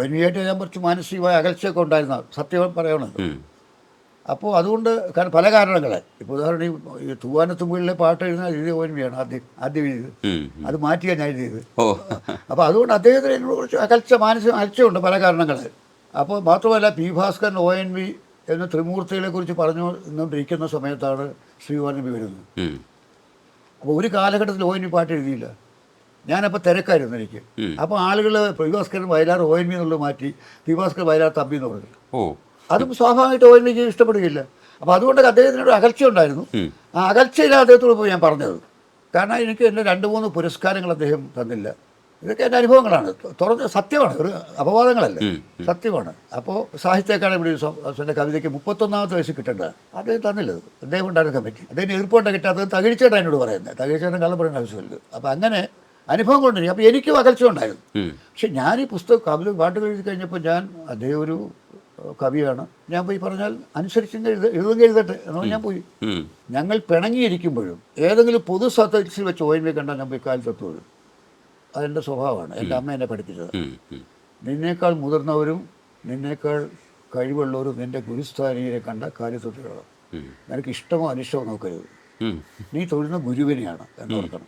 N V ആയിട്ട് ഞാൻ കുറച്ച് മാനസികമായ അകൽച്ചയൊക്കെ ഉണ്ടായിരുന്ന സത്യം പറയണത്. അപ്പോൾ അതുകൊണ്ട് പല കാരണങ്ങളെ ഇപ്പോൾ ഉദാഹരണം ഈ തൂവാനത്തുമ്പിളിലെ പാട്ട് എഴുതുന്ന എഴുതിയ ഒ എൻ വിയാണ് ആദ്യം എഴുതിയത്. അത് മാറ്റിയാണ് ഞാൻ എഴുതിയത്. അപ്പോൾ അതുകൊണ്ട് അദ്ദേഹത്തിന് എന്നോട് കുറച്ച് മാനസിക അകൽച്ചയുണ്ട് പല കാരണങ്ങൾ. അപ്പോൾ മാത്രമല്ല P Bhaskaran O N V എന്ന ത്രിമൂർത്തികളെ കുറിച്ച് പറഞ്ഞുകൊണ്ടിരിക്കുന്ന സമയത്താണ് ശ്രീകുമാരൻ നമ്പി വരുന്നത്. അപ്പോൾ ഒരു കാലഘട്ടത്തിൽ ഒ എൻ വി പാട്ട് എഴുതിയില്ല. ഞാനപ്പോൾ തിരക്കായിരുന്നു എനിക്ക്. അപ്പോൾ ആളുകൾ P Bhaskaran Vayalar O N V എന്നുള്ളത് മാറ്റി പി ഭാസ്കരൻ വയലാർ തമ്പി എന്ന് പറഞ്ഞു. അതും സ്വാഭാവികമായിട്ട് ഒ എൻ വിക്ക് ഇഷ്ടപ്പെടുകയില്ല. അപ്പോൾ അതുകൊണ്ട് അദ്ദേഹത്തിനൊരു അകൽച്ച ഉണ്ടായിരുന്നു. ആ അകൽച്ചയിലാണ് അദ്ദേഹത്തോട് പോയി ഞാൻ പറഞ്ഞത്. കാരണം എനിക്ക് എൻ്റെ 2-3 പുരസ്കാരങ്ങൾ അദ്ദേഹം തന്നില്ല. ഇതൊക്കെ എൻ്റെ അനുഭവങ്ങളാണ്, തുറന്ന് സത്യമാണ്, ഒരു അപവാദങ്ങളല്ല, സത്യമാണ്. അപ്പോൾ സാഹിത്യ അക്കാദമി എൻ്റെ കവിതയ്ക്ക് 31ാമത്തെ വയസ്സിൽ കിട്ടേണ്ടത് അദ്ദേഹം തന്നില്ലത്. അദ്ദേഹം ഉണ്ടായിരുന്ന കമ്മിറ്റി അദ്ദേഹം എതിർപ്പുണ്ട് കിട്ടാത്തത് തകഴിച്ചേട്ടാണ് എന്നോട് പറയുന്നത്. തകഴിച്ചേട്ടൻ കള്ളം പറയേണ്ട ആവശ്യമില്ല. അപ്പോൾ അങ്ങനെ അനുഭവം കൊണ്ടിരിക്കും. അപ്പോൾ എനിക്കും അകൽച്ച ഉണ്ടായിരുന്നു. പക്ഷെ ഞാൻ ഈ പുസ്തകം കവിത പാട്ടുകൾ എഴുതി കഴിഞ്ഞപ്പോൾ ഞാൻ അദ്ദേഹം ഒരു കവിയാണ്, ഞാൻ പോയി പറഞ്ഞാൽ അനുസരിച്ചെങ്കിൽ എഴുതുമെങ്കിൽ എഴുതട്ടെ എന്നാൽ ഞാൻ പോയി. ഞങ്ങൾ പിണങ്ങിയിരിക്കുമ്പോഴും ഏതെങ്കിലും പൊതു സദസ്സിൽ വെച്ച് ഒ എൻ വി കണ്ടാൽ ഞാൻ പോയി കാലത്തൊട്ട് വരും. അതെൻ്റെ സ്വഭാവമാണ്. എൻ്റെ അമ്മ എന്നെ പഠിപ്പിച്ചത്. നിന്നേക്കാൾ മുതിർന്നവരും നിന്നേക്കാൾ കഴിവുള്ളവരും നിൻ്റെ ഗുരുസ്ഥാനീയരെ കണ്ട കാര്യത്തൊട്ട് നിനക്ക് ഇഷ്ടമോ അനിഷ്ടമോ നോക്കരുത്. നീ തൊഴുന്ന ഗുരുവിനെയാണ് എന്ന് ഓർക്കണം.